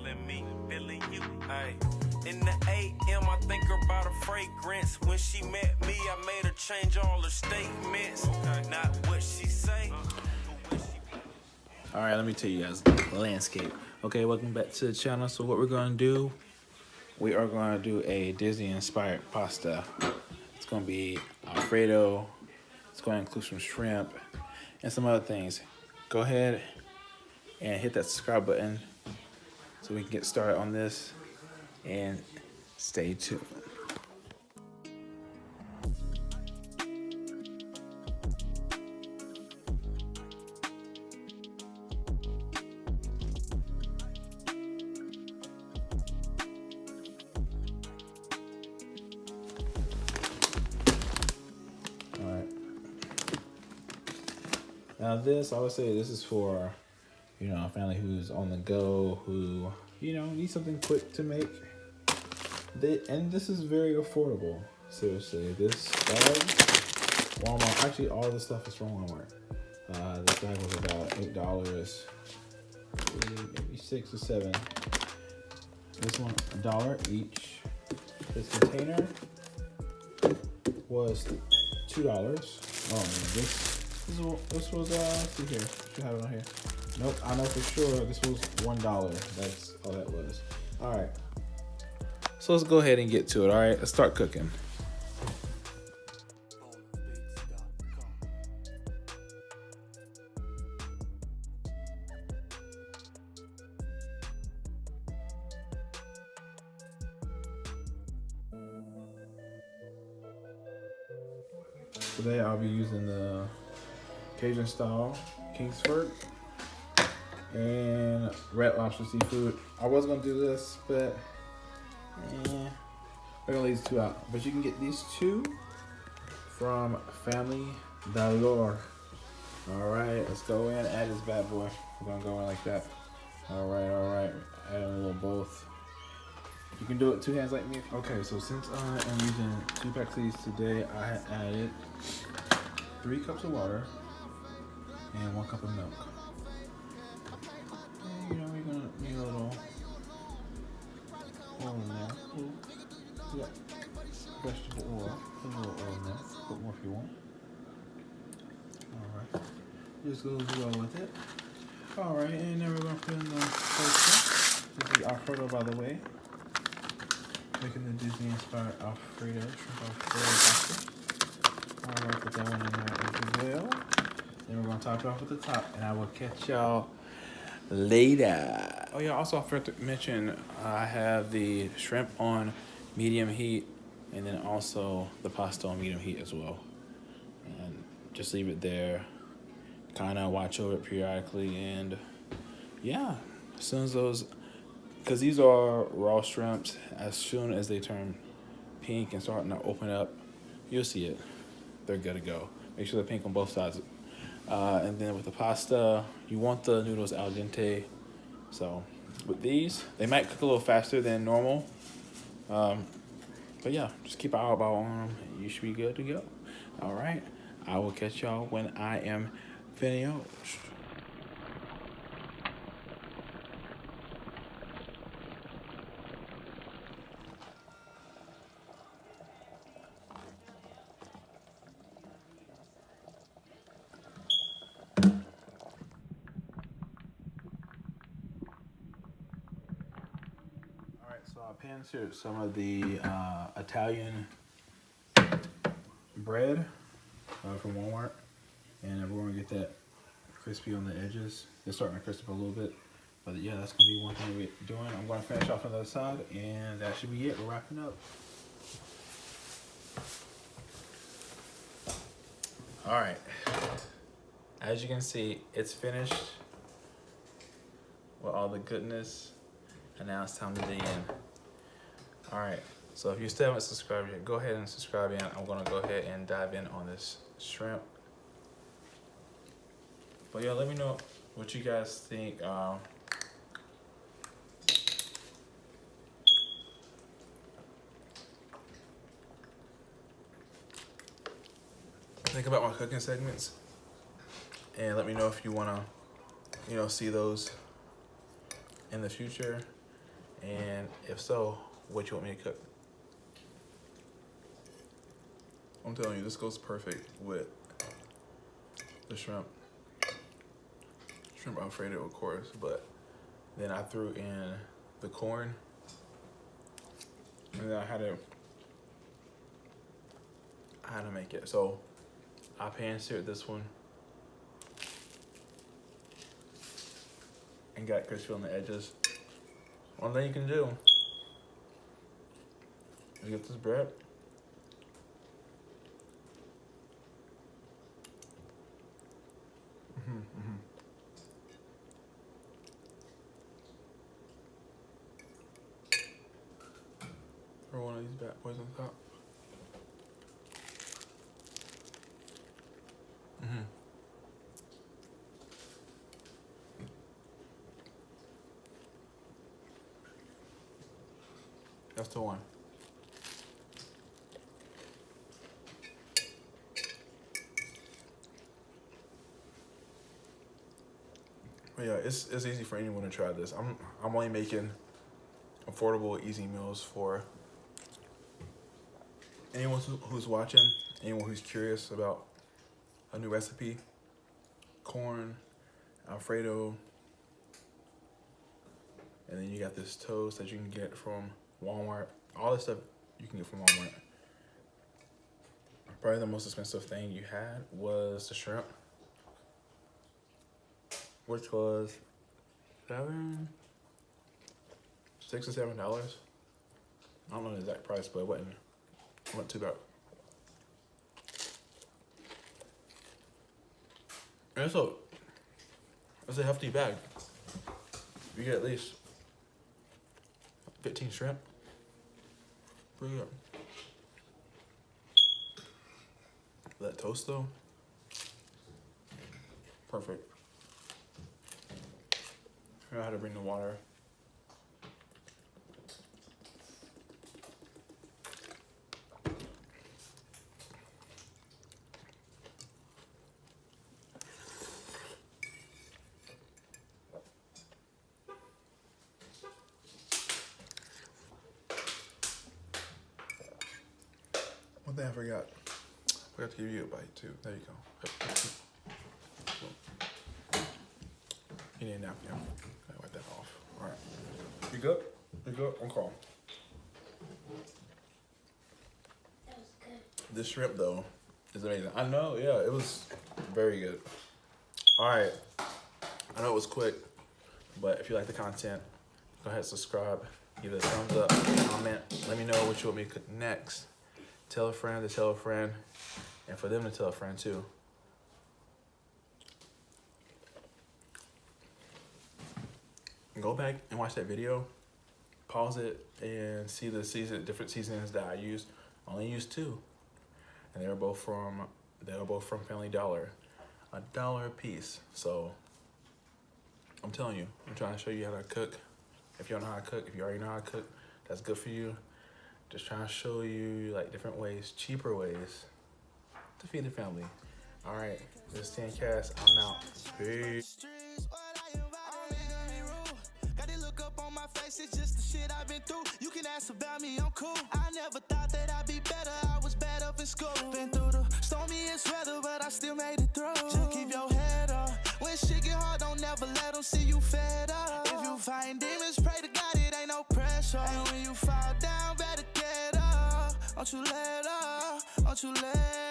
feeling me, feeling you. Ay. In the AM, I think about a fragrance. When she met me, I made her change all her statements. Not what she say. All right, let me tell you guys the landscape. Okay, welcome back to the channel. So what we're gonna do, we are gonna do a Disney-inspired pasta. It's gonna be Alfredo. It's gonna include some shrimp and some other things. Go ahead and hit that subscribe button so we can get started on this, and stay tuned. Now this, I would say this is for, a family who's on the go, who, needs something quick to make. And this is very affordable. Seriously, this bag, Walmart, actually all this stuff is from Walmart. This bag was about $8, maybe 6 or 7. This one, $1 each. This container was $2. Oh man, this was let's see here. Should have it on here. Nope, I know for sure this was $1. That's all that was. All right. So let's go ahead and get to it. All right, let's start cooking. Today I'll be using the Cajun style Kingsford and Red Lobster seafood. I was gonna do this, but we're gonna leave these two out. But you can get these two from Family Dollar. All right, let's go in and add this bad boy. We're gonna go in like that. All right. Add a little both. You can do it 2 hands like me. Okay, so since I am using 2 packs of these today, I had added 3 cups of water and 1 cup of milk. And, you're gonna need a little oil in there. Yeah, vegetable oil. Put a little oil in there. Put more if you want. All right, just goes well with it. All right, and then we're gonna put in the pasta. This is Alfredo, by the way. Making the Disney-inspired Alfredo, shrimp Alfredo pasta. All right, put that one in there as well. Then we're gonna top it off with the top, and I will catch y'all later. Oh yeah, also I forgot to mention I have the shrimp on medium heat, and then also the pasta on medium heat as well. And just leave it there. Kind of watch over it periodically, and yeah, as soon as those. Because these are raw shrimps, as soon as they turn pink and starting to open up, you'll see it. They're good to go. Make sure they're pink on both sides. And then with the pasta, you want the noodles al dente. So with these, they might cook a little faster than normal. But yeah, just keep an eye out on them. You should be good to go. All right. I will catch y'all when I am finished. So I pan-seared some of the Italian bread from Walmart, and we're gonna get that crispy on the edges. It's starting to crisp up a little bit, but yeah, that's gonna be one thing we're doing. I'm gonna finish off on the other side, and that should be it. We're wrapping up. All right, as you can see, it's finished with all the goodness, and now it's time to dig in. All right, so if you still haven't subscribed yet, go ahead and subscribe in. I'm gonna go ahead and dive in on this shrimp. But yeah, let me know what you guys think. Think about my cooking segments, and let me know if you wanna, see those in the future. And if so, what you want me to cook? I'm telling you, this goes perfect with the shrimp. Shrimp Alfredo, of course, but then I threw in the corn, and then I had to make it. So I pan-seared this one and got crispy on the edges. One thing you can do is get this bread. Throw one of these bad boys on top. That's the one. But yeah, it's easy for anyone to try this. I'm only making affordable, easy meals for anyone who's watching, anyone who's curious about a new recipe. Corn, Alfredo, and then you got this toast that you can get from Walmart. All this stuff you can get from Walmart. Probably the most expensive thing you had was the shrimp, which was $6 or $7. I don't know the exact price, but it wasn't too bad. And it's a hefty bag. You get at least 15 shrimp. Pretty good. That toast though, perfect. I know how to bring the water. One thing I forgot to give you a bite too. There you go. You need a napkin. I wipe that off. All right. You good? You good? On call. That was good. This shrimp though is amazing. I know. Yeah, it was very good. All right. I know it was quick, but if you like the content, go ahead, subscribe, give it a thumbs up, comment. Let me know what you want me to cook next. Tell a friend to tell a friend, and for them to tell a friend too. Go back and watch that video, pause it, and see the different seasonings that I used. I only used 2, and they were both from Family Dollar, $1 a piece. So I'm telling you, I'm trying to show you how to cook. If you don't know how to cook, if you already know how to cook, that's good for you. Just trying to show you like different ways, cheaper ways to feed the family. All right, this is TN.Kass. I'm out. Peace. It's just the shit I've been through. You can ask about me, I'm cool. I never thought that I'd be better. I was bad up in school. Been through the stormiest weather, but I still made it through. Just keep your head up. When shit get hard, don't never let them see you fed up. If you find demons, pray to God, it ain't no pressure. And when you fall down, better get up. Don't you let up. Don't you let